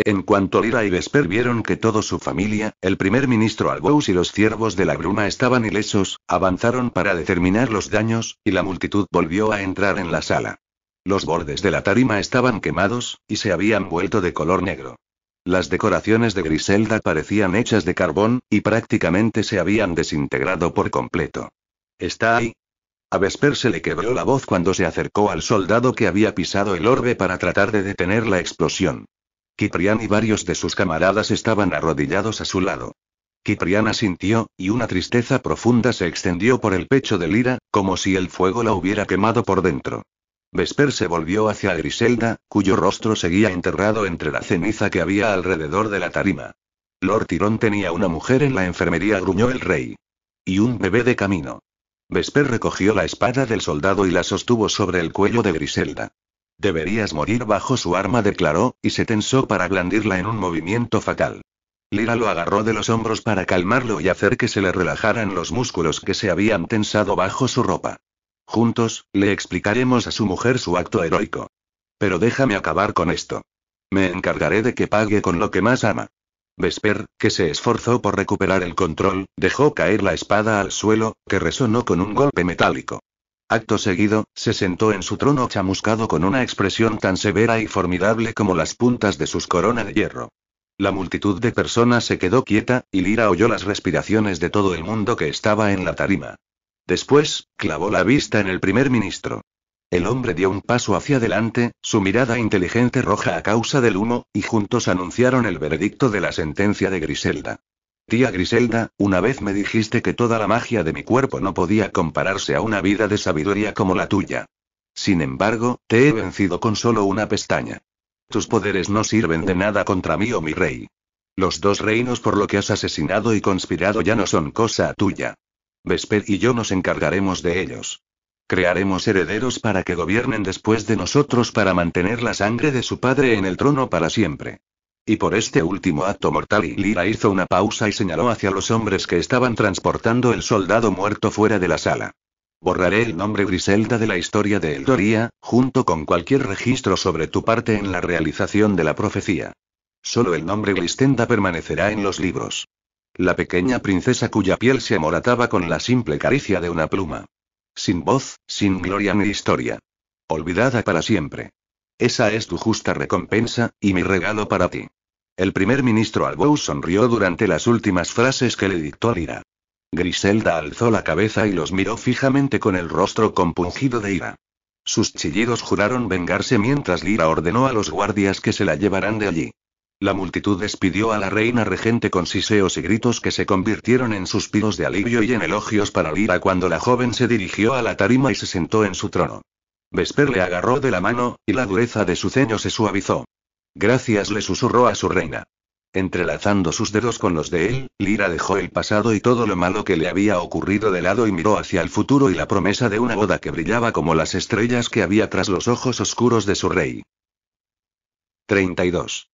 En cuanto Lyra y Vesper vieron que toda su familia, el primer ministro Albous y los ciervos de la bruma estaban ilesos, avanzaron para determinar los daños, y la multitud volvió a entrar en la sala. Los bordes de la tarima estaban quemados, y se habían vuelto de color negro. Las decoraciones de Griselda parecían hechas de carbón, y prácticamente se habían desintegrado por completo. ¿Está ahí? A Vesper se le quebró la voz cuando se acercó al soldado que había pisado el orbe para tratar de detener la explosión. Ciprián y varios de sus camaradas estaban arrodillados a su lado. Ciprián asintió, y una tristeza profunda se extendió por el pecho de Lyra, como si el fuego la hubiera quemado por dentro. Vesper se volvió hacia Griselda, cuyo rostro seguía enterrado entre la ceniza que había alrededor de la tarima. Lord Tyrone tenía una mujer en la enfermería, gruñó el rey. Y un bebé de camino. Vesper recogió la espada del soldado y la sostuvo sobre el cuello de Griselda. Deberías morir bajo su arma, declaró, y se tensó para blandirla en un movimiento fatal. Lyra lo agarró de los hombros para calmarlo y hacer que se le relajaran los músculos que se habían tensado bajo su ropa. Juntos, le explicaremos a su mujer su acto heroico. Pero déjame acabar con esto. Me encargaré de que pague con lo que más ama. Vesper, que se esforzó por recuperar el control, dejó caer la espada al suelo, que resonó con un golpe metálico. Acto seguido, se sentó en su trono chamuscado con una expresión tan severa y formidable como las puntas de sus coronas de hierro. La multitud de personas se quedó quieta, y Lyra oyó las respiraciones de todo el mundo que estaba en la tarima. Después, clavó la vista en el primer ministro. El hombre dio un paso hacia adelante, su mirada inteligente roja a causa del humo, y juntos anunciaron el veredicto de la sentencia de Griselda. Tía Griselda, una vez me dijiste que toda la magia de mi cuerpo no podía compararse a una vida de sabiduría como la tuya. Sin embargo, te he vencido con solo una pestaña. Tus poderes no sirven de nada contra mí o mi rey. Los 2 reinos por lo que has asesinado y conspirado ya no son cosa tuya. Vesper y yo nos encargaremos de ellos. Crearemos herederos para que gobiernen después de nosotros para mantener la sangre de su padre en el trono para siempre. Y por este último acto mortal. Y Lyra hizo una pausa y señaló hacia los hombres que estaban transportando el soldado muerto fuera de la sala. Borraré el nombre Griselda de la historia de Eldoria, junto con cualquier registro sobre tu parte en la realización de la profecía. Solo el nombre Glistenda permanecerá en los libros. La pequeña princesa cuya piel se amorataba con la simple caricia de una pluma. Sin voz, sin gloria ni historia. Olvidada para siempre. Esa es tu justa recompensa, y mi regalo para ti. El primer ministro Albous sonrió durante las últimas frases que le dictó Lyra. Griselda alzó la cabeza y los miró fijamente con el rostro compungido de ira. Sus chillidos juraron vengarse mientras Lyra ordenó a los guardias que se la llevaran de allí. La multitud despidió a la reina regente con siseos y gritos que se convirtieron en suspiros de alivio y en elogios para Lyra cuando la joven se dirigió a la tarima y se sentó en su trono. Vesper le agarró de la mano, y la dureza de su ceño se suavizó. Gracias, le susurró a su reina. Entrelazando sus dedos con los de él, Lyra dejó el pasado y todo lo malo que le había ocurrido de lado y miró hacia el futuro y la promesa de una boda que brillaba como las estrellas que había tras los ojos oscuros de su rey. 32.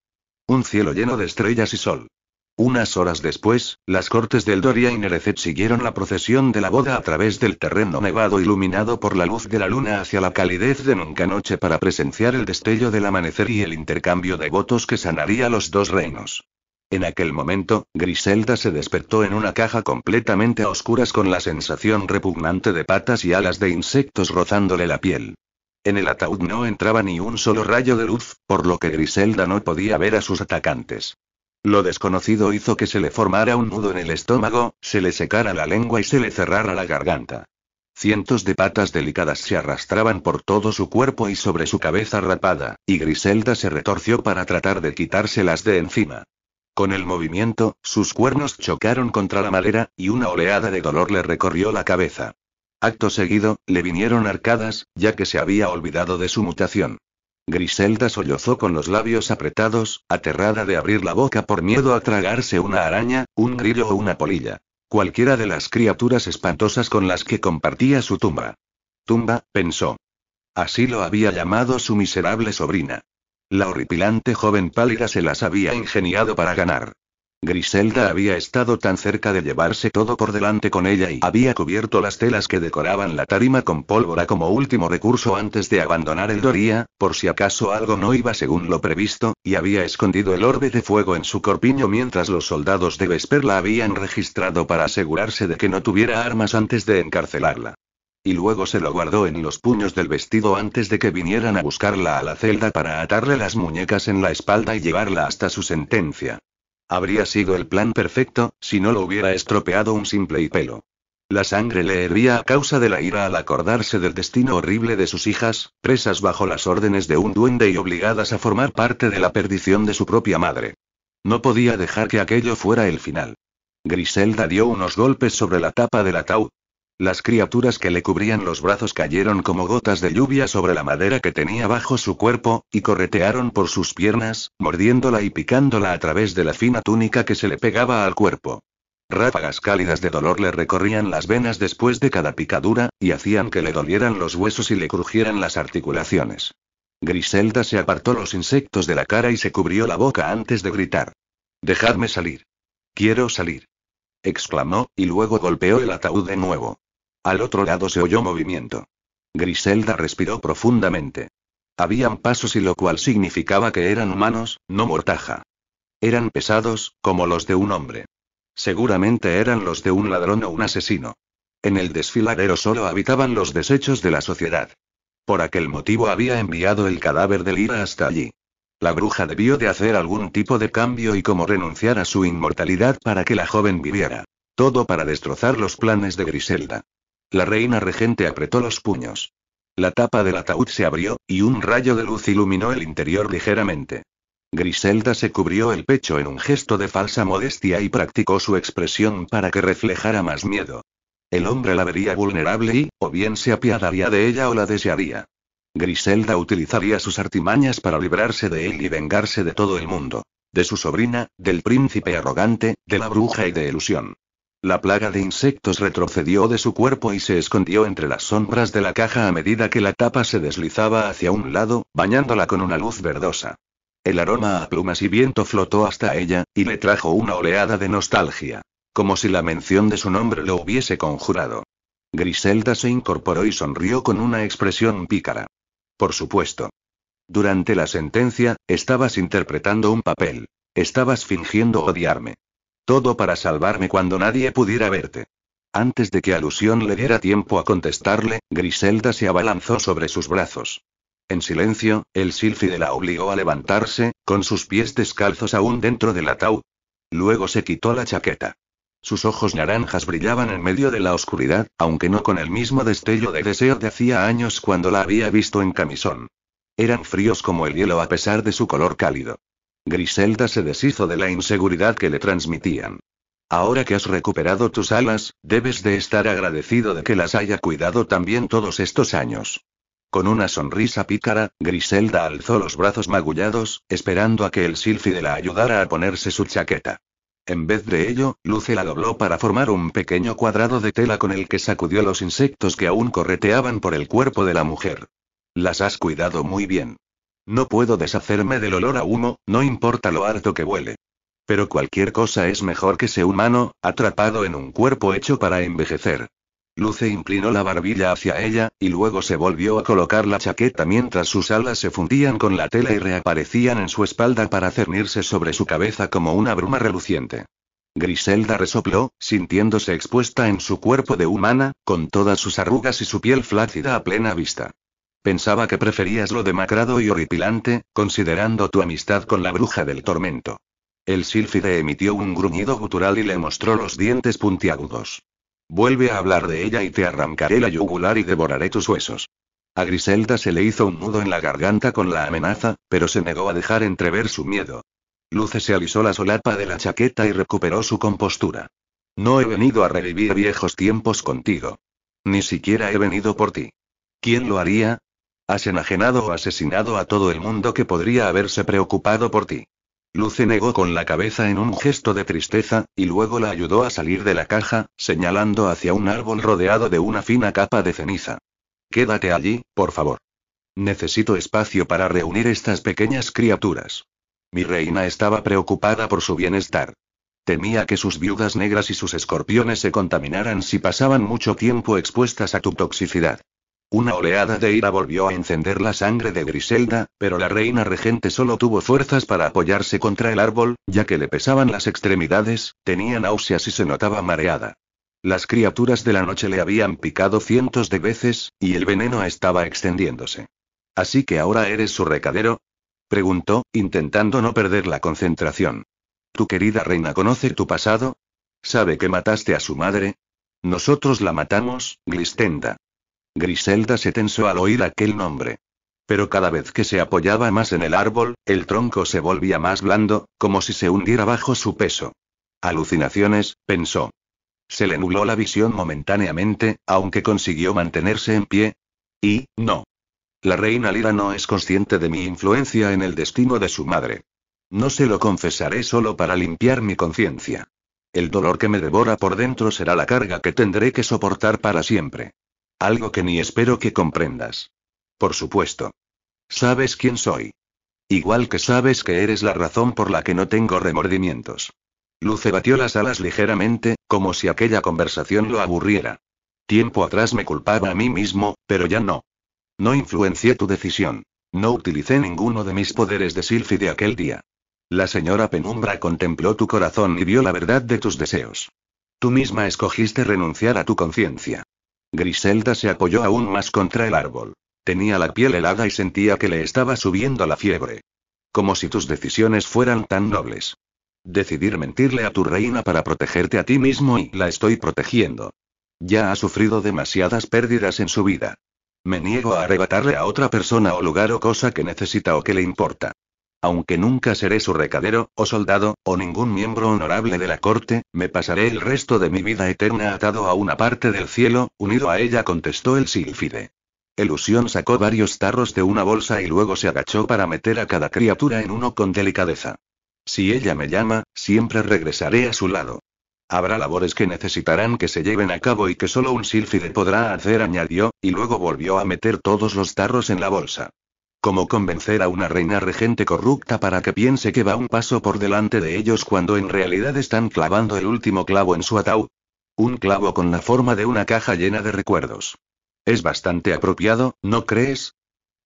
Un cielo lleno de estrellas y sol. Unas horas después, las cortes de Eldoria y Nerecet siguieron la procesión de la boda a través del terreno nevado iluminado por la luz de la luna hacia la calidez de nunca noche para presenciar el destello del amanecer y el intercambio de votos que sanaría los 2 reinos. En aquel momento, Griselda se despertó en una caja completamente a oscuras con la sensación repugnante de patas y alas de insectos rozándole la piel. En el ataúd no entraba ni un solo rayo de luz, por lo que Griselda no podía ver a sus atacantes. Lo desconocido hizo que se le formara un nudo en el estómago, se le secara la lengua y se le cerrara la garganta. Cientos de patas delicadas se arrastraban por todo su cuerpo y sobre su cabeza rapada, y Griselda se retorció para tratar de quitárselas de encima. Con el movimiento, sus cuernos chocaron contra la madera, y una oleada de dolor le recorrió la cabeza. Acto seguido, le vinieron arcadas, ya que se había olvidado de su mutación. Griselda sollozó con los labios apretados, aterrada de abrir la boca por miedo a tragarse una araña, un grillo o una polilla. Cualquiera de las criaturas espantosas con las que compartía su tumba. Tumba, pensó. Así lo había llamado su miserable sobrina. La horripilante joven pálida se las había ingeniado para ganar. Griselda había estado tan cerca de llevarse todo por delante con ella y había cubierto las telas que decoraban la tarima con pólvora como último recurso antes de abandonar el Doria, por si acaso algo no iba según lo previsto, y había escondido el orbe de fuego en su corpiño mientras los soldados de Vesper la habían registrado para asegurarse de que no tuviera armas antes de encarcelarla. Y luego se lo guardó en los puños del vestido antes de que vinieran a buscarla a la celda para atarle las muñecas en la espalda y llevarla hasta su sentencia. Habría sido el plan perfecto, si no lo hubiera estropeado un simple hipelo. La sangre le hervía a causa de la ira al acordarse del destino horrible de sus hijas, presas bajo las órdenes de un duende y obligadas a formar parte de la perdición de su propia madre. No podía dejar que aquello fuera el final. Griselda dio unos golpes sobre la tapa del ataúd. Las criaturas que le cubrían los brazos cayeron como gotas de lluvia sobre la madera que tenía bajo su cuerpo, y corretearon por sus piernas, mordiéndola y picándola a través de la fina túnica que se le pegaba al cuerpo. Ráfagas cálidas de dolor le recorrían las venas después de cada picadura, y hacían que le dolieran los huesos y le crujieran las articulaciones. Griselda se apartó los insectos de la cara y se cubrió la boca antes de gritar. «Dejadme salir. Quiero salir», exclamó, y luego golpeó el ataúd de nuevo. Al otro lado se oyó movimiento. Griselda respiró profundamente. Habían pasos y lo cual significaba que eran humanos, no mortaja. Eran pesados, como los de un hombre. Seguramente eran los de un ladrón o un asesino. En el desfiladero solo habitaban los desechos de la sociedad. Por aquel motivo había enviado el cadáver de Lyra hasta allí. La bruja debió de hacer algún tipo de cambio y como renunciar a su inmortalidad para que la joven viviera. Todo para destrozar los planes de Griselda. La reina regente apretó los puños. La tapa del ataúd se abrió, y un rayo de luz iluminó el interior ligeramente. Griselda se cubrió el pecho en un gesto de falsa modestia y practicó su expresión para que reflejara más miedo. El hombre la vería vulnerable y, o bien se apiadaría de ella o la desearía. Griselda utilizaría sus artimañas para librarse de él y vengarse de todo el mundo. De su sobrina, del príncipe arrogante, de la bruja y de ilusión. La plaga de insectos retrocedió de su cuerpo y se escondió entre las sombras de la caja a medida que la tapa se deslizaba hacia un lado, bañándola con una luz verdosa. El aroma a plumas y viento flotó hasta ella, y le trajo una oleada de nostalgia. Como si la mención de su nombre lo hubiese conjurado. Griselda se incorporó y sonrió con una expresión pícara. Por supuesto. Durante la sentencia, estabas interpretando un papel. Estabas fingiendo odiarme. Todo para salvarme cuando nadie pudiera verte. Antes de que Alusión le diera tiempo a contestarle, Griselda se abalanzó sobre sus brazos. En silencio, el sílfide la obligó a levantarse, con sus pies descalzos aún dentro del ataúd. Luego se quitó la chaqueta. Sus ojos naranjas brillaban en medio de la oscuridad, aunque no con el mismo destello de deseo de hacía años cuando la había visto en camisón. Eran fríos como el hielo a pesar de su color cálido. Griselda se deshizo de la inseguridad que le transmitían. Ahora que has recuperado tus alas, debes de estar agradecido de que las haya cuidado también todos estos años. Con una sonrisa pícara, Griselda alzó los brazos magullados, esperando a que el sílfide la ayudara a ponerse su chaqueta. En vez de ello, Luce la dobló para formar un pequeño cuadrado de tela con el que sacudió los insectos que aún correteaban por el cuerpo de la mujer. Las has cuidado muy bien. No puedo deshacerme del olor a humo, no importa lo harto que huele. Pero cualquier cosa es mejor que ser humano, atrapado en un cuerpo hecho para envejecer. Luce inclinó la barbilla hacia ella, y luego se volvió a colocar la chaqueta mientras sus alas se fundían con la tela y reaparecían en su espalda para cernirse sobre su cabeza como una bruma reluciente. Griselda resopló, sintiéndose expuesta en su cuerpo de humana, con todas sus arrugas y su piel flácida a plena vista. Pensaba que preferías lo demacrado y horripilante, considerando tu amistad con la bruja del tormento. El sílfide emitió un gruñido gutural y le mostró los dientes puntiagudos. Vuelve a hablar de ella y te arrancaré la yugular y devoraré tus huesos. A Griselda se le hizo un nudo en la garganta con la amenaza, pero se negó a dejar entrever su miedo. Luce se alisó la solapa de la chaqueta y recuperó su compostura. No he venido a revivir viejos tiempos contigo. Ni siquiera he venido por ti. ¿Quién lo haría? Has enajenado o asesinado a todo el mundo que podría haberse preocupado por ti. Luce negó con la cabeza en un gesto de tristeza, y luego la ayudó a salir de la caja, señalando hacia un árbol rodeado de una fina capa de ceniza. Quédate allí, por favor. Necesito espacio para reunir estas pequeñas criaturas. Mi reina estaba preocupada por su bienestar. Temía que sus viudas negras y sus escorpiones se contaminaran si pasaban mucho tiempo expuestas a tu toxicidad. Una oleada de ira volvió a encender la sangre de Griselda, pero la reina regente solo tuvo fuerzas para apoyarse contra el árbol, ya que le pesaban las extremidades, tenía náuseas y se notaba mareada. Las criaturas de la noche le habían picado cientos de veces, y el veneno estaba extendiéndose. ¿Así que ahora eres su recadero? Preguntó, intentando no perder la concentración. ¿Tu querida reina conoce tu pasado? ¿Sabe que mataste a su madre? Nosotros la matamos, Glistenda. Griselda se tensó al oír aquel nombre. Pero cada vez que se apoyaba más en el árbol, el tronco se volvía más blando, como si se hundiera bajo su peso. Alucinaciones, pensó. Se le nubló la visión momentáneamente, aunque consiguió mantenerse en pie. Y, no. La reina Lira no es consciente de mi influencia en el destino de su madre. No se lo confesaré solo para limpiar mi conciencia. El dolor que me devora por dentro será la carga que tendré que soportar para siempre. Algo que ni espero que comprendas. Por supuesto. Sabes quién soy. Igual que sabes que eres la razón por la que no tengo remordimientos. Luce batió las alas ligeramente, como si aquella conversación lo aburriera. Tiempo atrás me culpaba a mí mismo, pero ya no. No influencié tu decisión. No utilicé ninguno de mis poderes de Sílfide aquel día. La señora Penumbra contempló tu corazón y vio la verdad de tus deseos. Tú misma escogiste renunciar a tu conciencia. Griselda se apoyó aún más contra el árbol. Tenía la piel helada y sentía que le estaba subiendo la fiebre. Como si tus decisiones fueran tan nobles. Decidir mentirle a tu reina para protegerte a ti mismo y la estoy protegiendo. Ya ha sufrido demasiadas pérdidas en su vida. Me niego a arrebatarle a otra persona o lugar o cosa que necesita o que le importa. Aunque nunca seré su recadero, o soldado, o ningún miembro honorable de la corte, me pasaré el resto de mi vida eterna atado a una parte del cielo, unido a ella, contestó el sílfide. Elusión sacó varios tarros de una bolsa y luego se agachó para meter a cada criatura en uno con delicadeza. Si ella me llama, siempre regresaré a su lado. Habrá labores que necesitarán que se lleven a cabo y que solo un sílfide podrá hacer, añadió, y luego volvió a meter todos los tarros en la bolsa. ¿Cómo convencer a una reina regente corrupta para que piense que va un paso por delante de ellos cuando en realidad están clavando el último clavo en su ataúd? Un clavo con la forma de una caja llena de recuerdos. Es bastante apropiado, ¿no crees?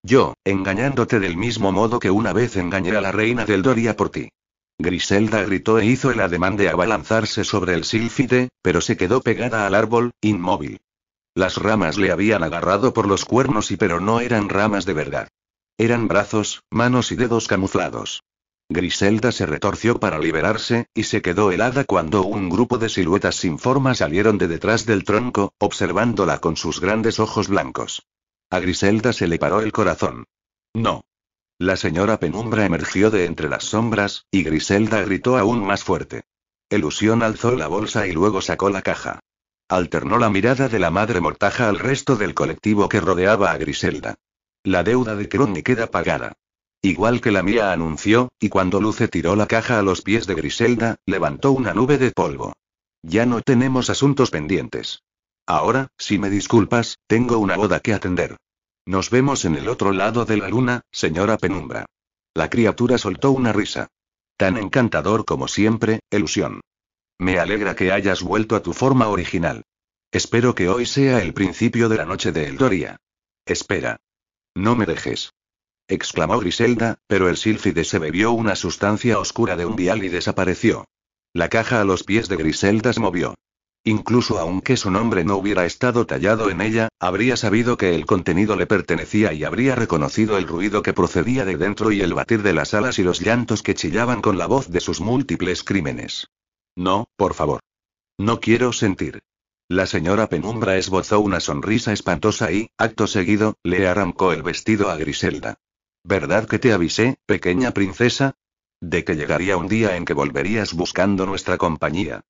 Yo, engañándote del mismo modo que una vez engañé a la reina del Doria por ti. Griselda gritó e hizo el ademán de abalanzarse sobre el sílfide, pero se quedó pegada al árbol, inmóvil. Las ramas le habían agarrado por los cuernos pero no eran ramas de verdad. Eran brazos, manos y dedos camuflados. Griselda se retorció para liberarse, y se quedó helada cuando un grupo de siluetas sin forma salieron de detrás del tronco, observándola con sus grandes ojos blancos. A Griselda se le paró el corazón. No. La señora Penumbra emergió de entre las sombras, y Griselda gritó aún más fuerte. Elusión alzó la bolsa y luego sacó la caja. Alternó la mirada de la madre mortaja al resto del colectivo que rodeaba a Griselda. La deuda de Crony queda pagada. Igual que la mía, anunció, y cuando Luce tiró la caja a los pies de Griselda, levantó una nube de polvo. Ya no tenemos asuntos pendientes. Ahora, si me disculpas, tengo una boda que atender. Nos vemos en el otro lado de la luna, señora Penumbra. La criatura soltó una risa. Tan encantador como siempre, Elusión. Me alegra que hayas vuelto a tu forma original. Espero que hoy sea el principio de la noche de Eldoria. Espera. No me dejes. Exclamó Griselda, pero el sílfide se bebió una sustancia oscura de un vial y desapareció. La caja a los pies de Griselda se movió. Incluso aunque su nombre no hubiera estado tallado en ella, habría sabido que el contenido le pertenecía y habría reconocido el ruido que procedía de dentro y el batir de las alas y los llantos que chillaban con la voz de sus múltiples crímenes. No, por favor. No quiero sentir. La señora Penumbra esbozó una sonrisa espantosa y, acto seguido, le arrancó el vestido a Griselda. ¿Verdad que te avisé, pequeña princesa? De que llegaría un día en que volverías buscando nuestra compañía.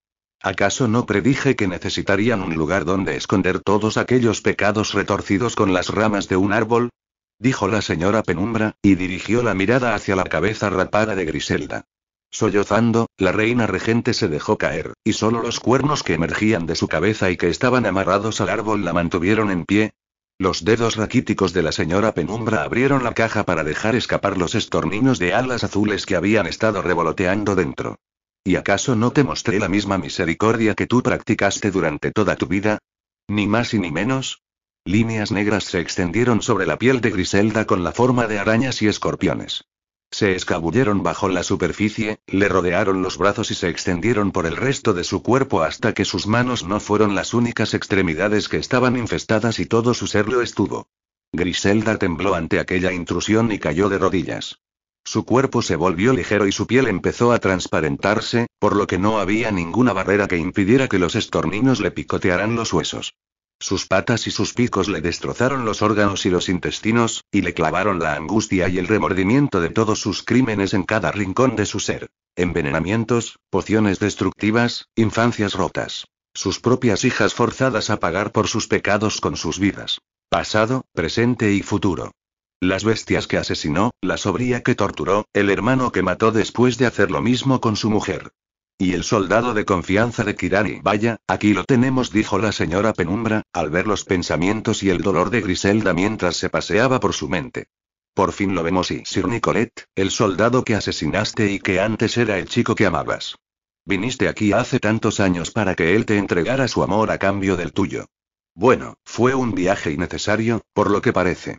¿Acaso no predije que necesitarían un lugar donde esconder todos aquellos pecados retorcidos con las ramas de un árbol? Dijo la señora Penumbra, y dirigió la mirada hacia la cabeza rapada de Griselda. Sollozando, la reina regente se dejó caer, y solo los cuernos que emergían de su cabeza y que estaban amarrados al árbol la mantuvieron en pie. Los dedos raquíticos de la señora Penumbra abrieron la caja para dejar escapar los estorninos de alas azules que habían estado revoloteando dentro. ¿Y acaso no te mostré la misma misericordia que tú practicaste durante toda tu vida? Ni más y ni menos. Líneas negras se extendieron sobre la piel de Griselda con la forma de arañas y escorpiones. Se escabulleron bajo la superficie, le rodearon los brazos y se extendieron por el resto de su cuerpo hasta que sus manos no fueron las únicas extremidades que estaban infestadas y todo su ser lo estuvo. Griselda tembló ante aquella intrusión y cayó de rodillas. Su cuerpo se volvió ligero y su piel empezó a transparentarse, por lo que no había ninguna barrera que impidiera que los estorninos le picotearan los huesos. Sus patas y sus picos le destrozaron los órganos y los intestinos, y le clavaron la angustia y el remordimiento de todos sus crímenes en cada rincón de su ser. Envenenamientos, pociones destructivas, infancias rotas. Sus propias hijas forzadas a pagar por sus pecados con sus vidas. Pasado, presente y futuro. Las bestias que asesinó, la sobría que torturó, el hermano que mató después de hacer lo mismo con su mujer. Y el soldado de confianza de Kirani. Vaya, aquí lo tenemos, dijo la señora Penumbra, al ver los pensamientos y el dolor de Griselda mientras se paseaba por su mente. Por fin lo vemos y Sir Nicolette, el soldado que asesinaste y que antes era el chico que amabas. Viniste aquí hace tantos años para que él te entregara su amor a cambio del tuyo. Bueno, fue un viaje innecesario, por lo que parece.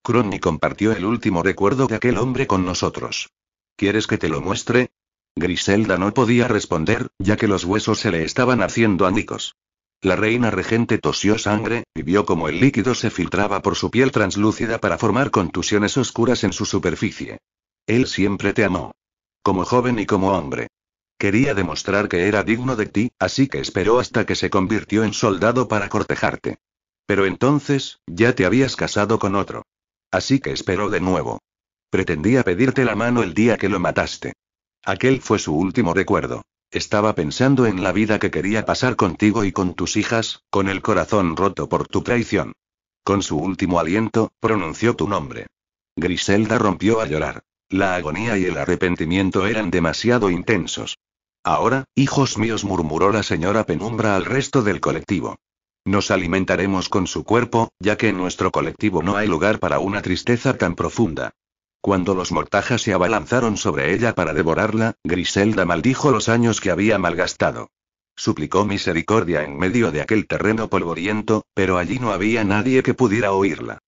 Crowny compartió el último recuerdo de aquel hombre con nosotros. ¿Quieres que te lo muestre? Griselda no podía responder, ya que los huesos se le estaban haciendo añicos. La reina regente tosió sangre, y vio como el líquido se filtraba por su piel translúcida para formar contusiones oscuras en su superficie. Él siempre te amó. Como joven y como hombre. Quería demostrar que era digno de ti, así que esperó hasta que se convirtió en soldado para cortejarte. Pero entonces, ya te habías casado con otro. Así que esperó de nuevo. Pretendía pedirte la mano el día que lo mataste. Aquel fue su último recuerdo. Estaba pensando en la vida que quería pasar contigo y con tus hijas, con el corazón roto por tu traición. Con su último aliento, pronunció tu nombre. Griselda rompió a llorar. La agonía y el arrepentimiento eran demasiado intensos. Ahora, hijos míos, murmuró la señora Penumbra al resto del colectivo. Nos alimentaremos con su cuerpo, ya que en nuestro colectivo no hay lugar para una tristeza tan profunda. Cuando los mortajas se abalanzaron sobre ella para devorarla, Griselda maldijo los años que había malgastado. Suplicó misericordia en medio de aquel terreno polvoriento, pero allí no había nadie que pudiera oírla.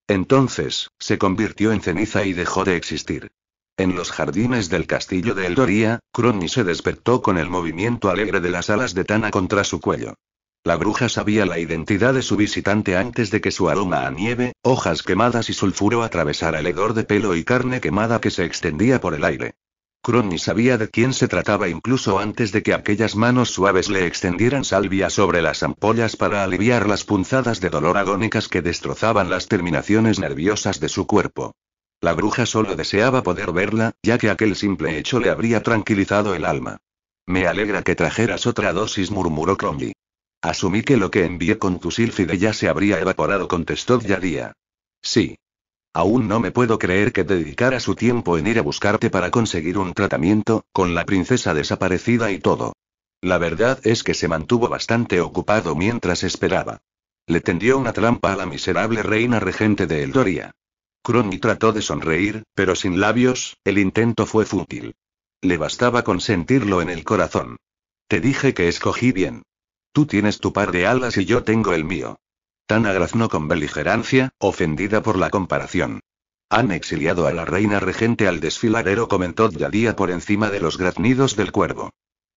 Entonces, se convirtió en ceniza y dejó de existir. En los jardines del castillo de Eldoria, Crowny se despertó con el movimiento alegre de las alas de Tana contra su cuello. La bruja sabía la identidad de su visitante antes de que su aroma a nieve, hojas quemadas y sulfuro atravesara el hedor de pelo y carne quemada que se extendía por el aire. Crowny sabía de quién se trataba incluso antes de que aquellas manos suaves le extendieran salvia sobre las ampollas para aliviar las punzadas de dolor agónicas que destrozaban las terminaciones nerviosas de su cuerpo. La bruja solo deseaba poder verla, ya que aquel simple hecho le habría tranquilizado el alma. Me alegra que trajeras otra dosis, murmuró Crowny. Asumí que lo que envié con tu sílfide ya se habría evaporado, contestó Yadia. Sí. Aún no me puedo creer que dedicara su tiempo en ir a buscarte para conseguir un tratamiento, con la princesa desaparecida y todo. La verdad es que se mantuvo bastante ocupado mientras esperaba. Le tendió una trampa a la miserable reina regente de Eldoria. Crowny trató de sonreír, pero sin labios, el intento fue fútil. Le bastaba con sentirlo en el corazón. Te dije que escogí bien. Tú tienes tu par de alas y yo tengo el mío. Tana graznó con beligerancia, ofendida por la comparación. Han exiliado a la reina regente al desfiladero, comentó Yadia por encima de los graznidos del cuervo.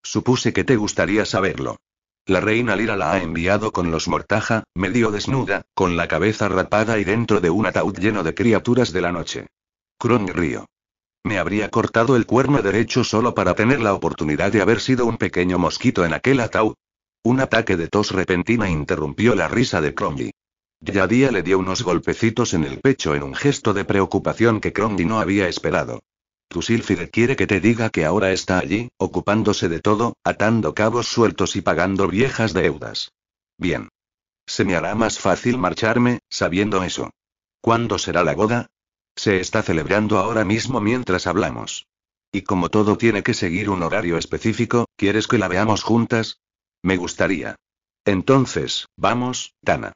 Supuse que te gustaría saberlo. La reina Lyra la ha enviado con los Mortaja, medio desnuda, con la cabeza rapada y dentro de un ataúd lleno de criaturas de la noche. Crowny rió. Me habría cortado el cuerno derecho solo para tener la oportunidad de haber sido un pequeño mosquito en aquel ataúd. Un ataque de tos repentina interrumpió la risa de Crowny. Yadia le dio unos golpecitos en el pecho en un gesto de preocupación que Crowny no había esperado. Tu sílfide quiere que te diga que ahora está allí, ocupándose de todo, atando cabos sueltos y pagando viejas deudas. Bien. Se me hará más fácil marcharme, sabiendo eso. ¿Cuándo será la boda? Se está celebrando ahora mismo mientras hablamos. Y como todo tiene que seguir un horario específico, ¿quieres que la veamos juntas? Me gustaría. Entonces, vamos, Tana.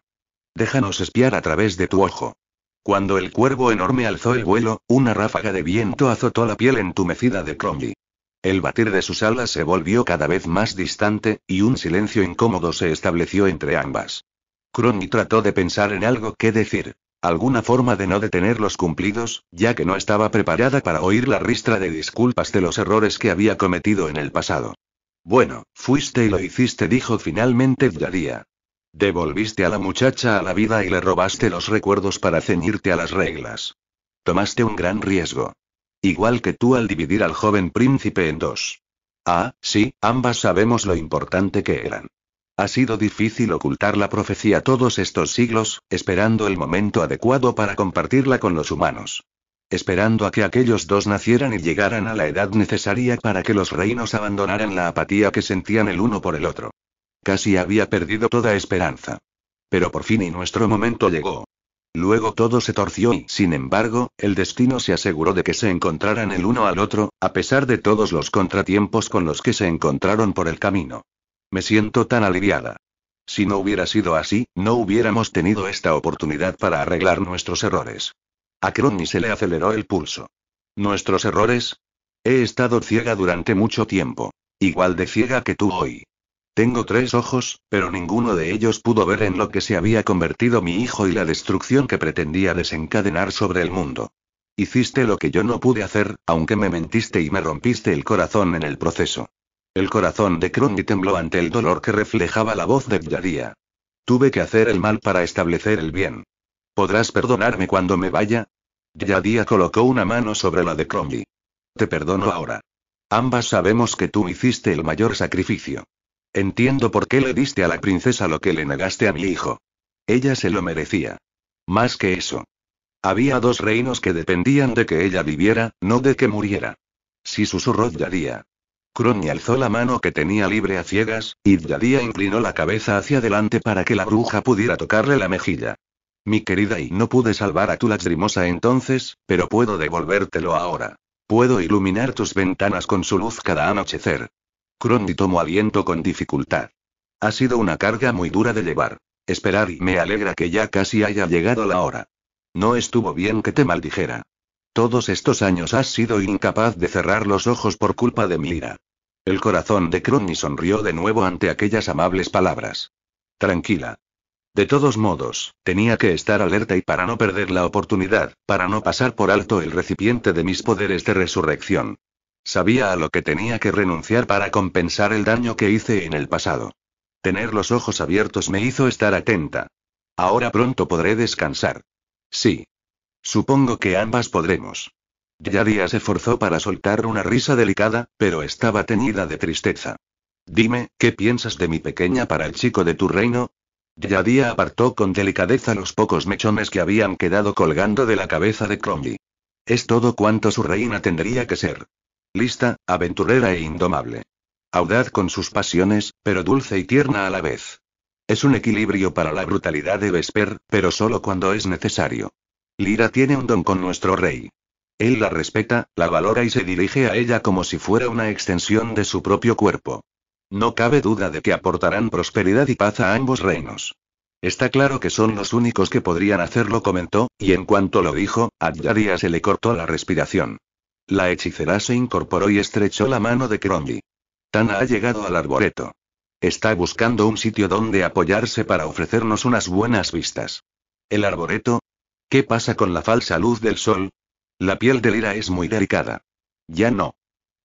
Déjanos espiar a través de tu ojo. Cuando el cuervo enorme alzó el vuelo, una ráfaga de viento azotó la piel entumecida de Crowny. El batir de sus alas se volvió cada vez más distante, y un silencio incómodo se estableció entre ambas. Crony trató de pensar en algo que decir. Alguna forma de no detener los cumplidos, ya que no estaba preparada para oír la ristra de disculpas de los errores que había cometido en el pasado. Bueno, fuiste y lo hiciste, dijo finalmente Yadia. Devolviste a la muchacha a la vida y le robaste los recuerdos para ceñirte a las reglas. Tomaste un gran riesgo. Igual que tú al dividir al joven príncipe en dos. Ah, sí, ambas sabemos lo importante que eran. Ha sido difícil ocultar la profecía todos estos siglos, esperando el momento adecuado para compartirla con los humanos. Esperando a que aquellos dos nacieran y llegaran a la edad necesaria para que los reinos abandonaran la apatía que sentían el uno por el otro. Casi había perdido toda esperanza. Pero por fin y nuestro momento llegó. Luego todo se torció y, sin embargo, el destino se aseguró de que se encontraran el uno al otro, a pesar de todos los contratiempos con los que se encontraron por el camino. Me siento tan aliviada. Si no hubiera sido así, no hubiéramos tenido esta oportunidad para arreglar nuestros errores. A Crony se le aceleró el pulso. ¿Nuestros errores? He estado ciega durante mucho tiempo. Igual de ciega que tú hoy. Tengo 3 ojos, pero ninguno de ellos pudo ver en lo que se había convertido mi hijo y la destrucción que pretendía desencadenar sobre el mundo. Hiciste lo que yo no pude hacer, aunque me mentiste y me rompiste el corazón en el proceso. El corazón de Crony tembló ante el dolor que reflejaba la voz de Yadia. Tuve que hacer el mal para establecer el bien. ¿Podrás perdonarme cuando me vaya? Yadia colocó una mano sobre la de Crony. Te perdono ahora. Ambas sabemos que tú hiciste el mayor sacrificio. Entiendo por qué le diste a la princesa lo que le negaste a mi hijo. Ella se lo merecía. Más que eso. Había 2 reinos que dependían de que ella viviera, no de que muriera. Sí, susurró Yadia. Crony alzó la mano que tenía libre a ciegas, y Yadia inclinó la cabeza hacia adelante para que la bruja pudiera tocarle la mejilla. Mi querida, y no pude salvar a tu lagrimosa entonces, pero puedo devolvértelo ahora. Puedo iluminar tus ventanas con su luz cada anochecer. Crony tomó aliento con dificultad. Ha sido una carga muy dura de llevar. Esperar, y me alegra que ya casi haya llegado la hora. No estuvo bien que te maldijera. Todos estos años has sido incapaz de cerrar los ojos por culpa de mi ira. El corazón de Crony sonrió de nuevo ante aquellas amables palabras. Tranquila. De todos modos, tenía que estar alerta y para no perder la oportunidad, para no pasar por alto el recipiente de mis poderes de resurrección. Sabía a lo que tenía que renunciar para compensar el daño que hice en el pasado. Tener los ojos abiertos me hizo estar atenta. Ahora pronto podré descansar. Sí. Supongo que ambas podremos. Yadia se esforzó para soltar una risa delicada, pero estaba teñida de tristeza. Dime, ¿qué piensas de mi pequeña para el chico de tu reino? Yadia apartó con delicadeza los pocos mechones que habían quedado colgando de la cabeza de Crony. Es todo cuanto su reina tendría que ser. Lista, aventurera e indomable. Audaz con sus pasiones, pero dulce y tierna a la vez. Es un equilibrio para la brutalidad de Vesper, pero solo cuando es necesario. Lyra tiene un don con nuestro rey. Él la respeta, la valora y se dirige a ella como si fuera una extensión de su propio cuerpo. No cabe duda de que aportarán prosperidad y paz a ambos reinos. Está claro que son los únicos que podrían hacerlo, comentó, y en cuanto lo dijo, a Yadia se le cortó la respiración. La hechicera se incorporó y estrechó la mano de Crony. Tana ha llegado al arboreto. Está buscando un sitio donde apoyarse para ofrecernos unas buenas vistas. ¿El arboreto? ¿Qué pasa con la falsa luz del sol? La piel de Lyra es muy delicada. Ya no.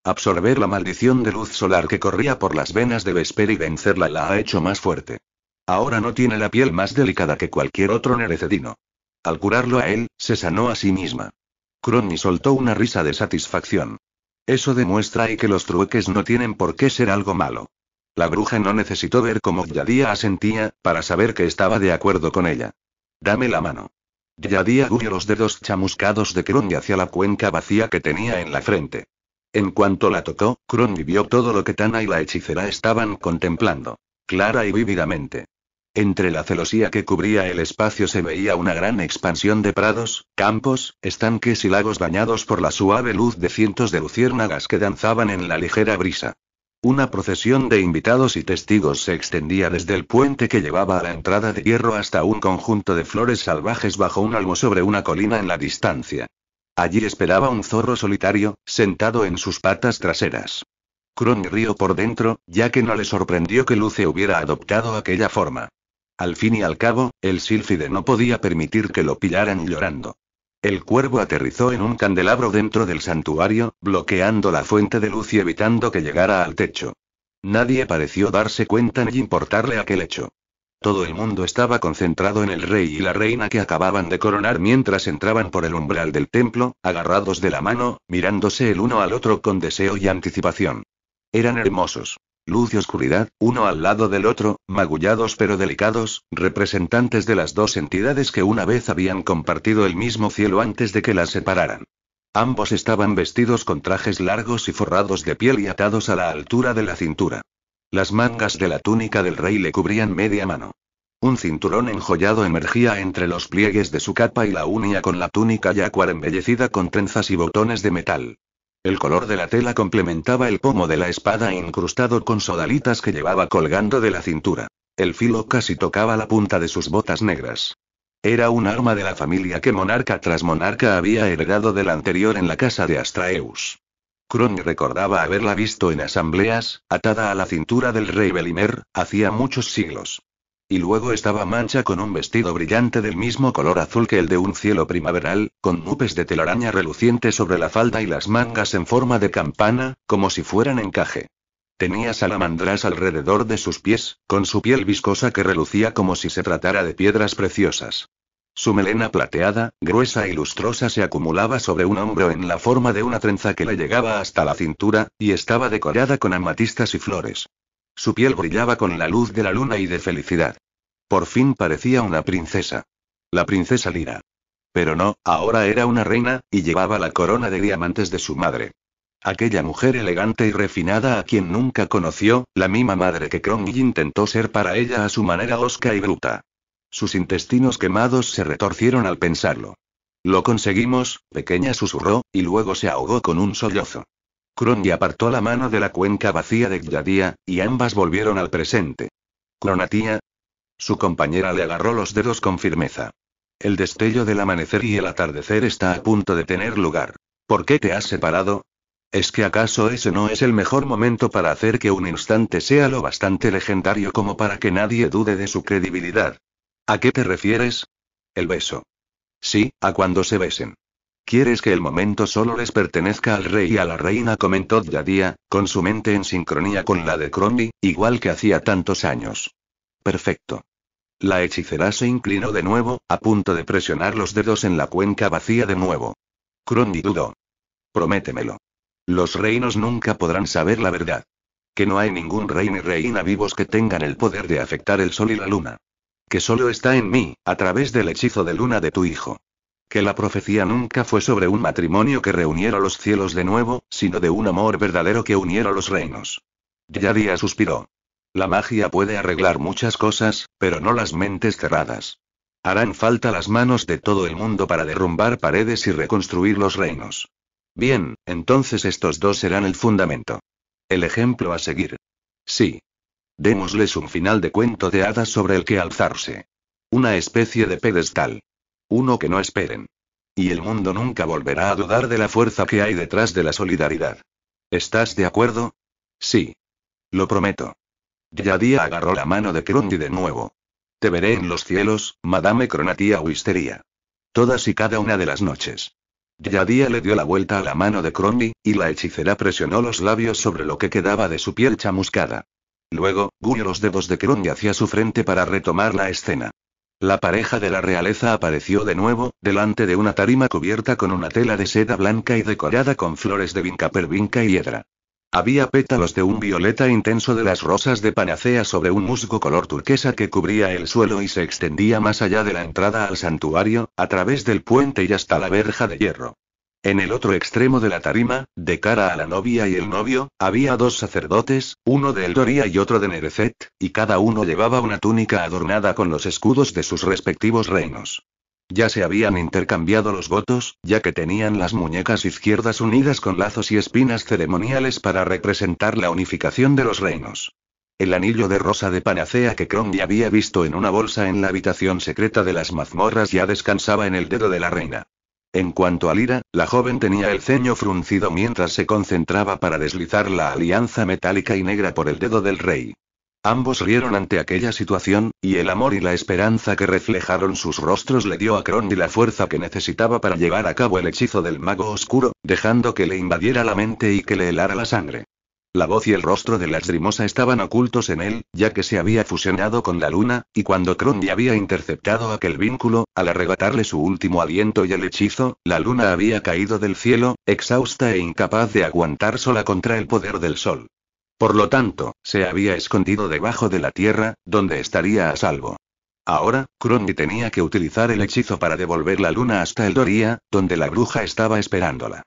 Absorber la maldición de luz solar que corría por las venas de Vesper y vencerla la ha hecho más fuerte. Ahora no tiene la piel más delicada que cualquier otro nerecedino. Al curarlo a él, se sanó a sí misma. Crony soltó una risa de satisfacción. Eso demuestra y que los trueques no tienen por qué ser algo malo. La bruja no necesitó ver cómo Yadia asentía, para saber que estaba de acuerdo con ella. Dame la mano. Yadia guió los dedos chamuscados de Crony hacia la cuenca vacía que tenía en la frente. En cuanto la tocó, Crony vio todo lo que Tana y la hechicera estaban contemplando. Clara y vívidamente. Entre la celosía que cubría el espacio se veía una gran expansión de prados, campos, estanques y lagos bañados por la suave luz de cientos de luciérnagas que danzaban en la ligera brisa. Una procesión de invitados y testigos se extendía desde el puente que llevaba a la entrada de hierro hasta un conjunto de flores salvajes bajo un olmo sobre una colina en la distancia. Allí esperaba un zorro solitario, sentado en sus patas traseras. Crony rió por dentro, ya que no le sorprendió que Luce hubiera adoptado aquella forma. Al fin y al cabo, el sílfide no podía permitir que lo pillaran llorando. El cuervo aterrizó en un candelabro dentro del santuario, bloqueando la fuente de luz y evitando que llegara al techo. Nadie pareció darse cuenta ni importarle aquel hecho. Todo el mundo estaba concentrado en el rey y la reina que acababan de coronar mientras entraban por el umbral del templo, agarrados de la mano, mirándose el uno al otro con deseo y anticipación. Eran hermosos. Luz y oscuridad, uno al lado del otro, magullados pero delicados, representantes de las dos entidades que una vez habían compartido el mismo cielo antes de que las separaran. Ambos estaban vestidos con trajes largos y forrados de piel y atados a la altura de la cintura. Las mangas de la túnica del rey le cubrían media mano. Un cinturón enjollado emergía entre los pliegues de su capa y la unía con la túnica yaguar embellecida con trenzas y botones de metal. El color de la tela complementaba el pomo de la espada incrustado con sodalitas que llevaba colgando de la cintura. El filo casi tocaba la punta de sus botas negras. Era un arma de la familia que monarca tras monarca había heredado del anterior en la casa de Astraeus. Crony recordaba haberla visto en asambleas, atada a la cintura del rey Belimer, hacía muchos siglos. Y luego estaba mancha con un vestido brillante del mismo color azul que el de un cielo primaveral, con nubes de telaraña reluciente sobre la falda y las mangas en forma de campana, como si fueran encaje. Tenía salamandras alrededor de sus pies, con su piel viscosa que relucía como si se tratara de piedras preciosas. Su melena plateada, gruesa y lustrosa se acumulaba sobre un hombro en la forma de una trenza que le llegaba hasta la cintura, y estaba decorada con amatistas y flores. Su piel brillaba con la luz de la luna y de felicidad. Por fin parecía una princesa. La princesa Lyra. Pero no, ahora era una reina, y llevaba la corona de diamantes de su madre. Aquella mujer elegante y refinada a quien nunca conoció, la misma madre que Crony intentó ser para ella a su manera hosca y bruta. Sus intestinos quemados se retorcieron al pensarlo. Lo conseguimos, pequeña susurró, y luego se ahogó con un sollozo. Crony apartó la mano de la cuenca vacía de Gyadia, y ambas volvieron al presente. ¿Cronatia? Su compañera le agarró los dedos con firmeza. El destello del amanecer y el atardecer está a punto de tener lugar. ¿Por qué te has separado? ¿Es que acaso ese no es el mejor momento para hacer que un instante sea lo bastante legendario como para que nadie dude de su credibilidad? ¿A qué te refieres? El beso. Sí, a cuando se besen. ¿Quieres que el momento solo les pertenezca al rey y a la reina? Comentó Gyadia, con su mente en sincronía con la de Crony, igual que hacía tantos años. Perfecto. La hechicera se inclinó de nuevo, a punto de presionar los dedos en la cuenca vacía de nuevo. Crony dudó. Prométemelo. Los reinos nunca podrán saber la verdad. Que no hay ningún rey ni reina vivos que tengan el poder de afectar el sol y la luna. Que solo está en mí, a través del hechizo de luna de tu hijo. Que la profecía nunca fue sobre un matrimonio que reuniera los cielos de nuevo, sino de un amor verdadero que uniera los reinos. Gyadia suspiró. La magia puede arreglar muchas cosas, pero no las mentes cerradas. Harán falta las manos de todo el mundo para derrumbar paredes y reconstruir los reinos. Bien, entonces estos dos serán el fundamento. El ejemplo a seguir. Sí. Démosles un final de cuento de hadas sobre el que alzarse. Una especie de pedestal. Uno que no esperen. Y el mundo nunca volverá a dudar de la fuerza que hay detrás de la solidaridad. ¿Estás de acuerdo? Sí. Lo prometo. Gyadia agarró la mano de Crony de nuevo. Te veré en los cielos, Madame Cronatia Wisteria. Todas y cada una de las noches. Gyadia le dio la vuelta a la mano de Crony, y la hechicera presionó los labios sobre lo que quedaba de su piel chamuscada. Luego, guió los dedos de Crony hacia su frente para retomar la escena. La pareja de la realeza apareció de nuevo, delante de una tarima cubierta con una tela de seda blanca y decorada con flores de vinca pervinca y hiedra. Había pétalos de un violeta intenso de las rosas de panacea sobre un musgo color turquesa que cubría el suelo y se extendía más allá de la entrada al santuario, a través del puente y hasta la verja de hierro. En el otro extremo de la tarima, de cara a la novia y el novio, había dos sacerdotes, uno de Eldoria y otro de Nerecet, y cada uno llevaba una túnica adornada con los escudos de sus respectivos reinos. Ya se habían intercambiado los votos, ya que tenían las muñecas izquierdas unidas con lazos y espinas ceremoniales para representar la unificación de los reinos. El anillo de rosa de panacea que Crony había visto en una bolsa en la habitación secreta de las mazmorras ya descansaba en el dedo de la reina. En cuanto a Lyra, la joven tenía el ceño fruncido mientras se concentraba para deslizar la alianza metálica y negra por el dedo del rey. Ambos rieron ante aquella situación, y el amor y la esperanza que reflejaron sus rostros le dio a Crondi la fuerza que necesitaba para llevar a cabo el hechizo del mago oscuro, dejando que le invadiera la mente y que le helara la sangre. La voz y el rostro de Lagrimosa estaban ocultos en él, ya que se había fusionado con la luna, y cuando Crondi había interceptado aquel vínculo, al arrebatarle su último aliento y el hechizo, la luna había caído del cielo, exhausta e incapaz de aguantar sola contra el poder del sol. Por lo tanto, se había escondido debajo de la tierra, donde estaría a salvo. Ahora, Crondi tenía que utilizar el hechizo para devolver la luna hasta el Doria, donde la bruja estaba esperándola.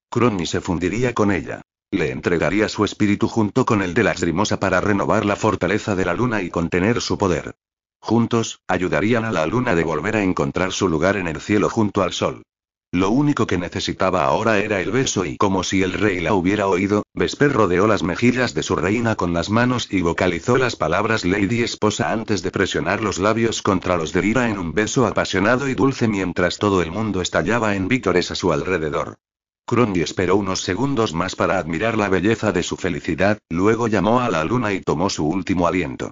Crondi se fundiría con ella. Le entregaría su espíritu junto con el de Lagrimosa para renovar la fortaleza de la luna y contener su poder. Juntos, ayudarían a la luna de volver a encontrar su lugar en el cielo junto al sol. Lo único que necesitaba ahora era el beso y como si el rey la hubiera oído, Vesper rodeó las mejillas de su reina con las manos y vocalizó las palabras Lady Esposa antes de presionar los labios contra los de Lyra en un beso apasionado y dulce mientras todo el mundo estallaba en vítores a su alrededor. Crondi esperó unos segundos más para admirar la belleza de su felicidad, luego llamó a la luna y tomó su último aliento.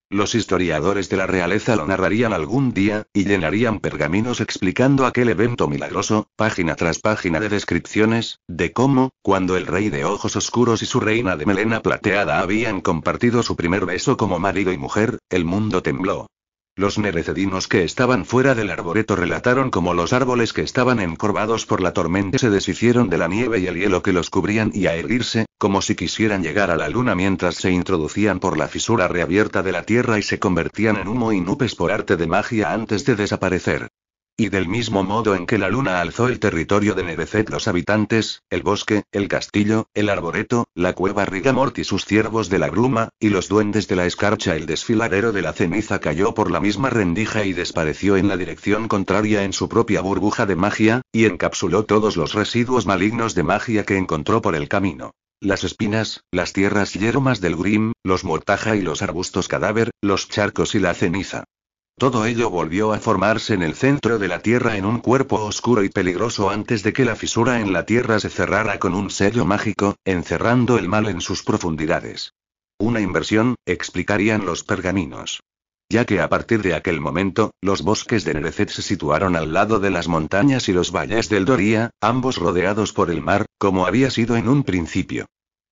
Los historiadores de la realeza lo narrarían algún día, y llenarían pergaminos explicando aquel evento milagroso, página tras página de descripciones, de cómo, cuando el rey de ojos oscuros y su reina de melena plateada habían compartido su primer beso como marido y mujer, el mundo tembló. Los nerecedinos que estaban fuera del arboreto relataron cómo los árboles que estaban encorvados por la tormenta se deshicieron de la nieve y el hielo que los cubrían y a erguirse, como si quisieran llegar a la luna mientras se introducían por la fisura reabierta de la tierra y se convertían en humo y nubes por arte de magia antes de desaparecer. Y del mismo modo en que la luna alzó el territorio de Nereced, los habitantes, el bosque, el castillo, el arboreto, la cueva Rigamort y sus ciervos de la bruma, y los duendes de la escarcha, el desfiladero de la ceniza cayó por la misma rendija y desapareció en la dirección contraria en su propia burbuja de magia, y encapsuló todos los residuos malignos de magia que encontró por el camino. Las espinas, las tierras yermas del Grim, los mortaja y los arbustos cadáver, los charcos y la ceniza. Todo ello volvió a formarse en el centro de la tierra en un cuerpo oscuro y peligroso antes de que la fisura en la tierra se cerrara con un sello mágico, encerrando el mal en sus profundidades. Una inversión, explicarían los pergaminos. Ya que a partir de aquel momento, los bosques de Nereced se situaron al lado de las montañas y los valles del Doria, ambos rodeados por el mar, como había sido en un principio.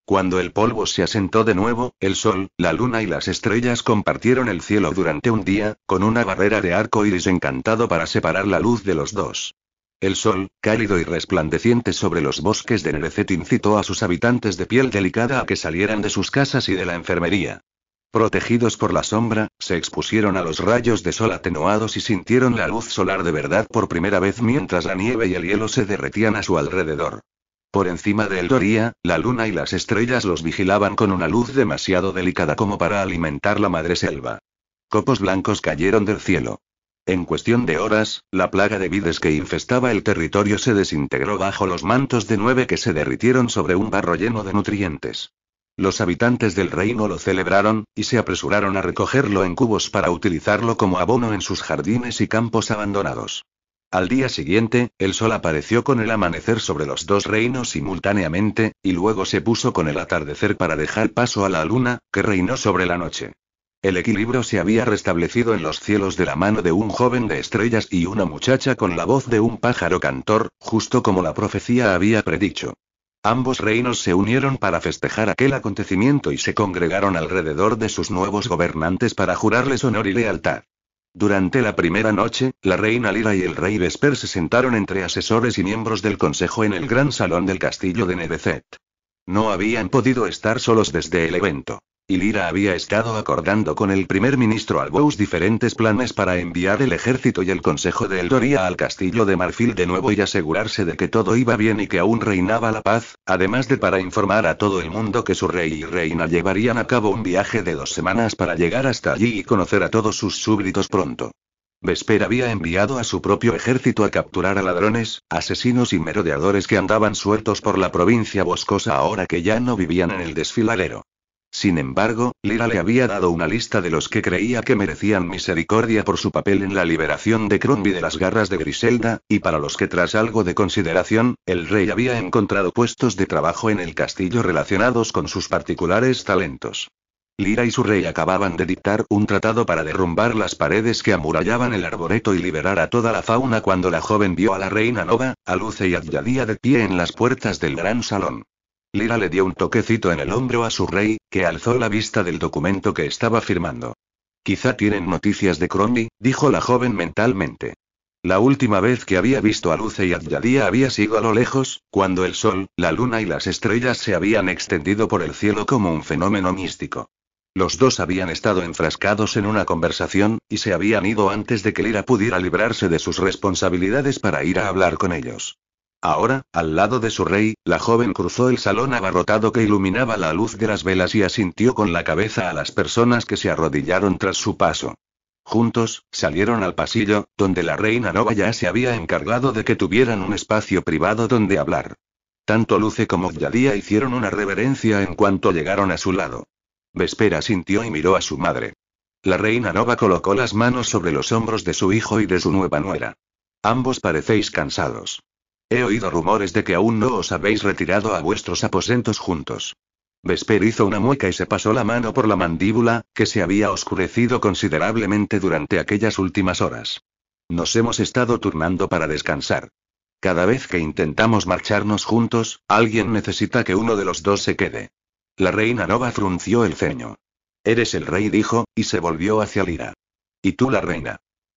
Cuando el polvo se asentó de nuevo, el sol, la luna y las estrellas compartieron el cielo durante un día, con una barrera de arco iris encantado para separar la luz de los dos. El sol, cálido y resplandeciente sobre los bosques de Nereced, incitó a sus habitantes de piel delicada a que salieran de sus casas y de la enfermería. Protegidos por la sombra, se expusieron a los rayos de sol atenuados y sintieron la luz solar de verdad por primera vez mientras la nieve y el hielo se derretían a su alrededor. Por encima del Doria, la luna y las estrellas los vigilaban con una luz demasiado delicada como para alimentar la madre selva. Copos blancos cayeron del cielo. En cuestión de horas, la plaga de vides que infestaba el territorio se desintegró bajo los mantos de nieve que se derritieron sobre un barro lleno de nutrientes. Los habitantes del reino lo celebraron, y se apresuraron a recogerlo en cubos para utilizarlo como abono en sus jardines y campos abandonados. Al día siguiente, el sol apareció con el amanecer sobre los dos reinos simultáneamente, y luego se puso con el atardecer para dejar paso a la luna, que reinó sobre la noche. El equilibrio se había restablecido en los cielos de la mano de un joven de estrellas y una muchacha con la voz de un pájaro cantor, justo como la profecía había predicho. Ambos reinos se unieron para festejar aquel acontecimiento y se congregaron alrededor de sus nuevos gobernantes para jurarles honor y lealtad. Durante la primera noche, la reina Lyra y el rey Vesper se sentaron entre asesores y miembros del consejo en el gran salón del castillo de Nereced. No habían podido estar solos desde el evento. Y Lyra había estado acordando con el primer ministro Albous diferentes planes para enviar el ejército y el consejo de Eldoria al castillo de Marfil de nuevo y asegurarse de que todo iba bien y que aún reinaba la paz, además de para informar a todo el mundo que su rey y reina llevarían a cabo un viaje de 2 semanas para llegar hasta allí y conocer a todos sus súbditos pronto. Vesper había enviado a su propio ejército a capturar a ladrones, asesinos y merodeadores que andaban sueltos por la provincia boscosa ahora que ya no vivían en el desfiladero. Sin embargo, Lyra le había dado una lista de los que creía que merecían misericordia por su papel en la liberación de Crombie de las garras de Griselda, y para los que tras algo de consideración, el rey había encontrado puestos de trabajo en el castillo relacionados con sus particulares talentos. Lyra y su rey acababan de dictar un tratado para derrumbar las paredes que amurallaban el arboreto y liberar a toda la fauna cuando la joven vio a la reina Nova, a Luce y a Yadía de pie en las puertas del gran salón. Lyra le dio un toquecito en el hombro a su rey, que alzó la vista del documento que estaba firmando. Quizá tienen noticias de Crombie, dijo la joven mentalmente. La última vez que había visto a Luce y a Yadía había sido a lo lejos, cuando el sol, la luna y las estrellas se habían extendido por el cielo como un fenómeno místico. Los dos habían estado enfrascados en una conversación, y se habían ido antes de que Lyra pudiera librarse de sus responsabilidades para ir a hablar con ellos. Ahora, al lado de su rey, la joven cruzó el salón abarrotado que iluminaba la luz de las velas y asintió con la cabeza a las personas que se arrodillaron tras su paso. Juntos, salieron al pasillo, donde la reina Nova ya se había encargado de que tuvieran un espacio privado donde hablar. Tanto Luce como Yadía hicieron una reverencia en cuanto llegaron a su lado. Vesper asintió y miró a su madre. La reina Nova colocó las manos sobre los hombros de su hijo y de su nueva nuera. Ambos parecéis cansados. He oído rumores de que aún no os habéis retirado a vuestros aposentos juntos. Vesper hizo una mueca y se pasó la mano por la mandíbula, que se había oscurecido considerablemente durante aquellas últimas horas. Nos hemos estado turnando para descansar. Cada vez que intentamos marcharnos juntos, alguien necesita que uno de los dos se quede. La reina Nova frunció el ceño. Eres el rey, dijo, y se volvió hacia Lyra. Y tú la reina.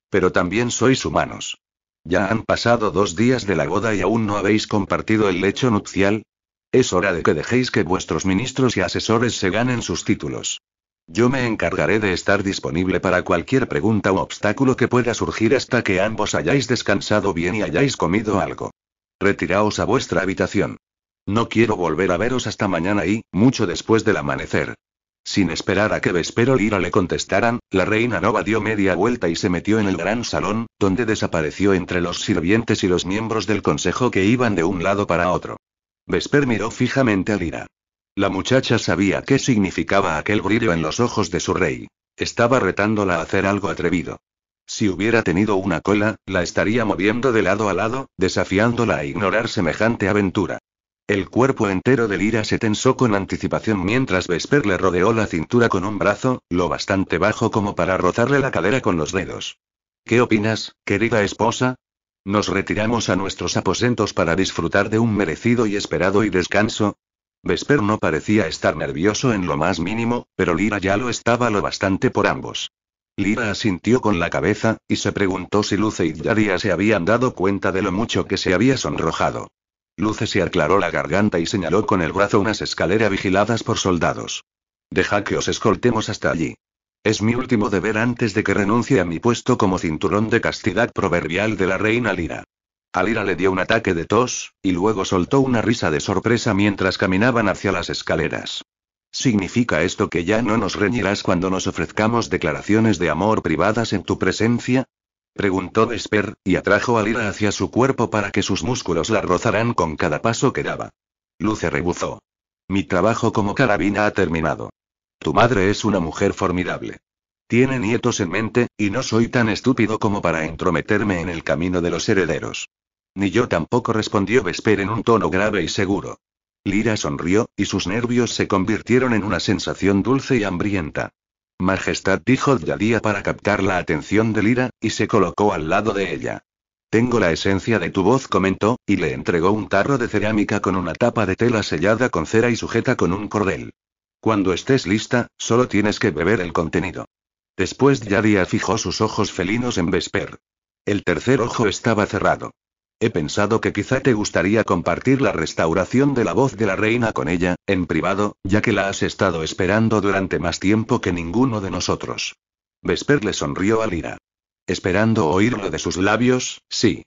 Pero también sois humanos. Ya han pasado 2 días de la boda y aún no habéis compartido el lecho nupcial. Es hora de que dejéis que vuestros ministros y asesores se ganen sus títulos. Yo me encargaré de estar disponible para cualquier pregunta u obstáculo que pueda surgir hasta que ambos hayáis descansado bien y hayáis comido algo. Retiraos a vuestra habitación. No quiero volver a veros hasta mañana y, mucho después del amanecer. Sin esperar a que Vesper o Lyra le contestaran, la reina Nova dio media vuelta y se metió en el gran salón, donde desapareció entre los sirvientes y los miembros del consejo que iban de un lado para otro. Vesper miró fijamente a Lyra. La muchacha sabía qué significaba aquel brillo en los ojos de su rey. Estaba retándola a hacer algo atrevido. Si hubiera tenido una cola, la estaría moviendo de lado a lado, desafiándola a ignorar semejante aventura. El cuerpo entero de Lyra se tensó con anticipación mientras Vesper le rodeó la cintura con un brazo, lo bastante bajo como para rozarle la cadera con los dedos. ¿Qué opinas, querida esposa? ¿Nos retiramos a nuestros aposentos para disfrutar de un merecido y esperado descanso? Vesper no parecía estar nervioso en lo más mínimo, pero Lyra ya lo estaba lo bastante por ambos. Lyra asintió con la cabeza, y se preguntó si Luce y Yadía se habían dado cuenta de lo mucho que se había sonrojado. Luce se aclaró la garganta y señaló con el brazo unas escaleras vigiladas por soldados. Deja que os escoltemos hasta allí. Es mi último deber antes de que renuncie a mi puesto como cinturón de castidad proverbial de la reina Lyra. A Lyra le dio un ataque de tos, y luego soltó una risa de sorpresa mientras caminaban hacia las escaleras. ¿Significa esto que ya no nos reñirás cuando nos ofrezcamos declaraciones de amor privadas en tu presencia? Preguntó Vesper, y atrajo a Lyra hacia su cuerpo para que sus músculos la rozaran con cada paso que daba. Luce rebuzó. Mi trabajo como carabina ha terminado. Tu madre es una mujer formidable. Tiene nietos en mente, y no soy tan estúpido como para entrometerme en el camino de los herederos. Ni yo tampoco, respondió Vesper en un tono grave y seguro. Lyra sonrió, y sus nervios se convirtieron en una sensación dulce y hambrienta. Majestad, dijo Yadía para captar la atención de Lyra, y se colocó al lado de ella. Tengo la esencia de tu voz, comentó, y le entregó un tarro de cerámica con una tapa de tela sellada con cera y sujeta con un cordel. Cuando estés lista, solo tienes que beber el contenido. Después Yadía fijó sus ojos felinos en Vesper. El tercer ojo estaba cerrado. He pensado que quizá te gustaría compartir la restauración de la voz de la reina con ella, en privado, ya que la has estado esperando durante más tiempo que ninguno de nosotros. Vesper le sonrió a Lyra. Esperando oírlo de sus labios, sí.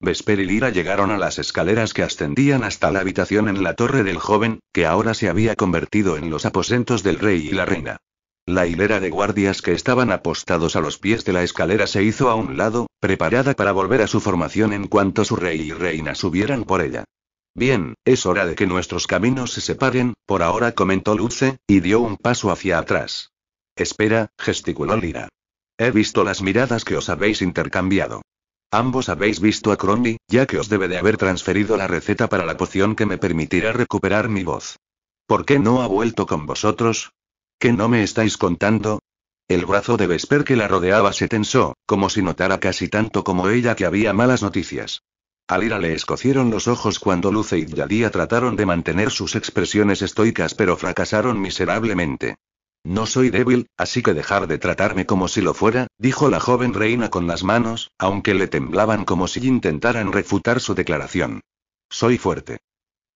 Vesper y Lyra llegaron a las escaleras que ascendían hasta la habitación en la torre del joven, que ahora se había convertido en los aposentos del rey y la reina. La hilera de guardias que estaban apostados a los pies de la escalera se hizo a un lado, preparada para volver a su formación en cuanto su rey y reina subieran por ella. Bien, es hora de que nuestros caminos se separen, por ahora, comentó Luce, y dio un paso hacia atrás. Espera, gesticuló Lyra. He visto las miradas que os habéis intercambiado. Ambos habéis visto a Cromby, ya que os debe de haber transferido la receta para la poción que me permitirá recuperar mi voz. ¿Por qué no ha vuelto con vosotros? ¿Qué no me estáis contando? El brazo de Vesper que la rodeaba se tensó, como si notara casi tanto como ella que había malas noticias. A Lyra le escocieron los ojos cuando Luce y Yadia trataron de mantener sus expresiones estoicas, pero fracasaron miserablemente. No soy débil, así que dejar de tratarme como si lo fuera, dijo la joven reina con las manos, aunque le temblaban como si intentaran refutar su declaración. Soy fuerte.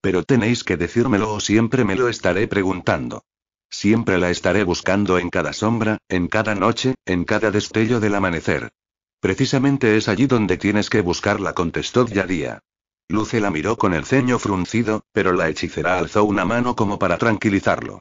Pero tenéis que decírmelo o siempre me lo estaré preguntando. Siempre la estaré buscando en cada sombra, en cada noche, en cada destello del amanecer. Precisamente es allí donde tienes que buscarla, contestó Yadia. Luce la miró con el ceño fruncido, pero la hechicera alzó una mano como para tranquilizarlo.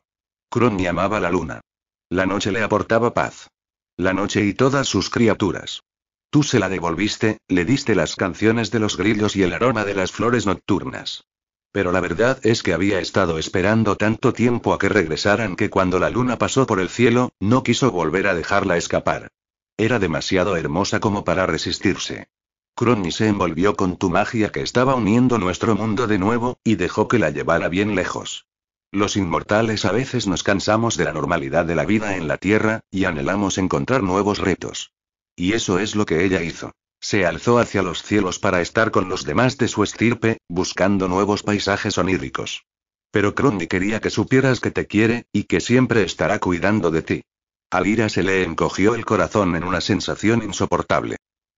Cromby amaba la luna. La noche le aportaba paz. La noche y todas sus criaturas. Tú se la devolviste, le diste las canciones de los grillos y el aroma de las flores nocturnas. Pero la verdad es que había estado esperando tanto tiempo a que regresaran que cuando la luna pasó por el cielo, no quiso volver a dejarla escapar. Era demasiado hermosa como para resistirse. Cromby se envolvió con tu magia que estaba uniendo nuestro mundo de nuevo, y dejó que la llevara bien lejos. Los inmortales a veces nos cansamos de la normalidad de la vida en la Tierra, y anhelamos encontrar nuevos retos. Y eso es lo que ella hizo. Se alzó hacia los cielos para estar con los demás de su estirpe, buscando nuevos paisajes oníricos. Pero Cromby quería que supieras que te quiere, y que siempre estará cuidando de ti. A Lyra se le encogió el corazón en una sensación insoportable.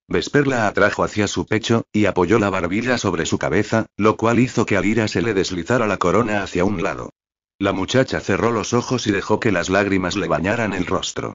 Vesper la atrajo hacia su pecho, y apoyó la barbilla sobre su cabeza, lo cual hizo que a Lyra se le deslizara la corona hacia un lado. La muchacha cerró los ojos y dejó que las lágrimas le bañaran el rostro.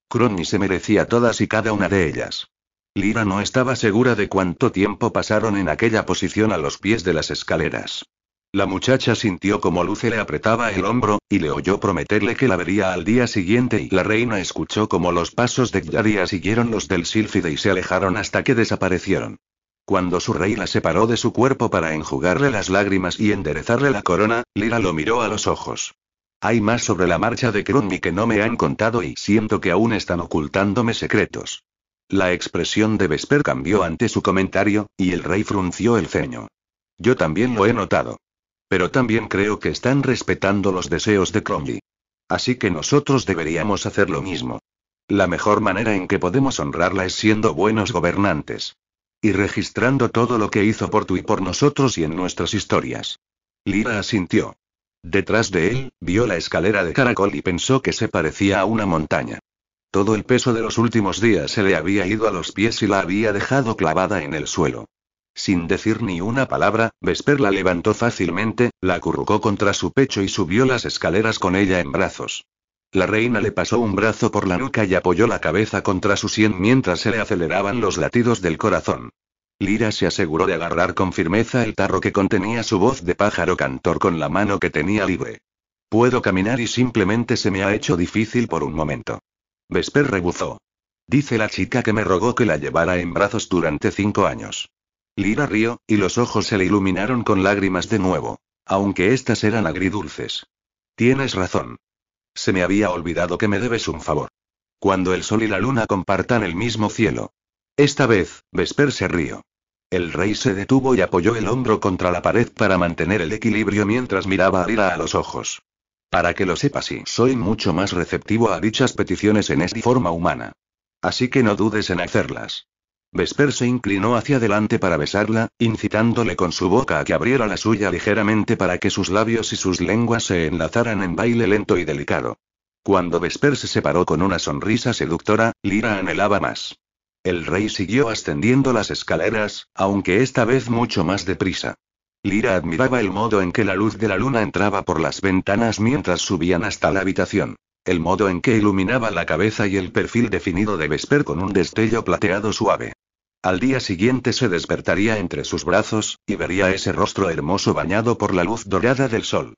Cromby se merecía todas y cada una de ellas. Lyra no estaba segura de cuánto tiempo pasaron en aquella posición a los pies de las escaleras. La muchacha sintió como Luce le apretaba el hombro, y le oyó prometerle que la vería al día siguiente, y la reina escuchó como los pasos de Yadia siguieron los del sílfide y se alejaron hasta que desaparecieron. Cuando su rey la separó de su cuerpo para enjugarle las lágrimas y enderezarle la corona, Lyra lo miró a los ojos. Hay más sobre la marcha de Cromby que no me han contado y siento que aún están ocultándome secretos. La expresión de Vesper cambió ante su comentario, y el rey frunció el ceño. Yo también lo he notado. Pero también creo que están respetando los deseos de Cromby. Así que nosotros deberíamos hacer lo mismo. La mejor manera en que podemos honrarla es siendo buenos gobernantes. Y registrando todo lo que hizo por tú y por nosotros y en nuestras historias. Lyra asintió. Detrás de él, vio la escalera de caracol y pensó que se parecía a una montaña. Todo el peso de los últimos días se le había ido a los pies y la había dejado clavada en el suelo. Sin decir ni una palabra, Vesper la levantó fácilmente, la acurrucó contra su pecho y subió las escaleras con ella en brazos. La reina le pasó un brazo por la nuca y apoyó la cabeza contra su sien mientras se le aceleraban los latidos del corazón. Lyra se aseguró de agarrar con firmeza el tarro que contenía su voz de pájaro cantor con la mano que tenía libre. Puedo caminar y simplemente se me ha hecho difícil por un momento. Vesper rebuzó. Dice la chica que me rogó que la llevara en brazos durante 5 años. Lyra rió, y los ojos se le iluminaron con lágrimas de nuevo. Aunque estas eran agridulces. Tienes razón. Se me había olvidado que me debes un favor. Cuando el sol y la luna compartan el mismo cielo. Esta vez, Vesper se rió. El rey se detuvo y apoyó el hombro contra la pared para mantener el equilibrio mientras miraba a Lyra a los ojos. Para que lo sepas, y soy mucho más receptivo a dichas peticiones en esta forma humana. Así que no dudes en hacerlas. Vesper se inclinó hacia adelante para besarla, incitándole con su boca a que abriera la suya ligeramente para que sus labios y sus lenguas se enlazaran en baile lento y delicado. Cuando Vesper se separó con una sonrisa seductora, Lyra anhelaba más. El rey siguió ascendiendo las escaleras, aunque esta vez mucho más deprisa. Lyra admiraba el modo en que la luz de la luna entraba por las ventanas mientras subían hasta la habitación. El modo en que iluminaba la cabeza y el perfil definido de Vesper con un destello plateado suave. Al día siguiente se despertaría entre sus brazos, y vería ese rostro hermoso bañado por la luz dorada del sol.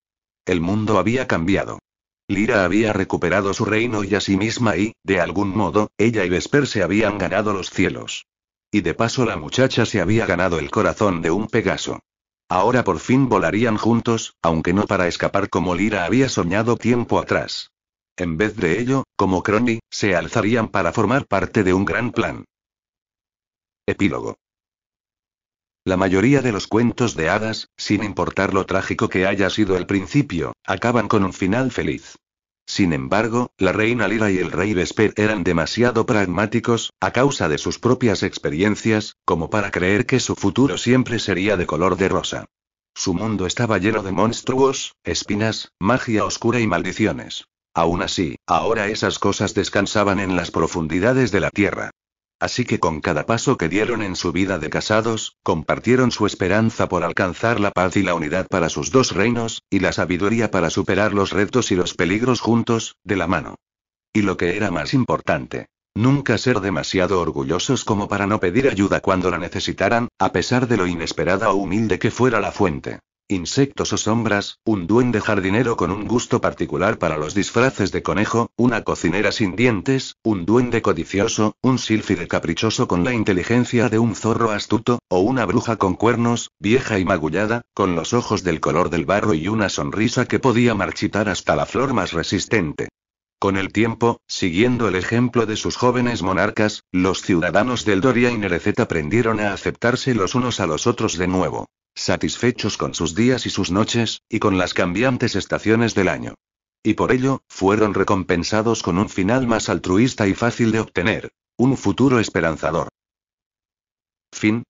El mundo había cambiado. Lyra había recuperado su reino y a sí misma y, de algún modo, ella y Vesper se habían ganado los cielos. Y de paso la muchacha se había ganado el corazón de un Pegaso. Ahora por fin volarían juntos, aunque no para escapar como Lyra había soñado tiempo atrás. En vez de ello, como Crowley, se alzarían para formar parte de un gran plan. Epílogo. La mayoría de los cuentos de hadas, sin importar lo trágico que haya sido el principio, acaban con un final feliz. Sin embargo, la reina Lyra y el rey Vesper eran demasiado pragmáticos, a causa de sus propias experiencias, como para creer que su futuro siempre sería de color de rosa. Su mundo estaba lleno de monstruos, espinas, magia oscura y maldiciones. Aún así, ahora esas cosas descansaban en las profundidades de la tierra. Así que con cada paso que dieron en su vida de casados, compartieron su esperanza por alcanzar la paz y la unidad para sus dos reinos, y la sabiduría para superar los retos y los peligros juntos, de la mano. Y lo que era más importante, nunca ser demasiado orgullosos como para no pedir ayuda cuando la necesitaran, a pesar de lo inesperada o humilde que fuera la fuente. Insectos o sombras, un duende jardinero con un gusto particular para los disfraces de conejo, una cocinera sin dientes, un duende codicioso, un sílfide caprichoso con la inteligencia de un zorro astuto, o una bruja con cuernos, vieja y magullada, con los ojos del color del barro y una sonrisa que podía marchitar hasta la flor más resistente. Con el tiempo, siguiendo el ejemplo de sus jóvenes monarcas, los ciudadanos del Doria y Nerecet aprendieron a aceptarse los unos a los otros de nuevo, satisfechos con sus días y sus noches, y con las cambiantes estaciones del año. Y por ello, fueron recompensados con un final más altruista y fácil de obtener. Un futuro esperanzador. Fin.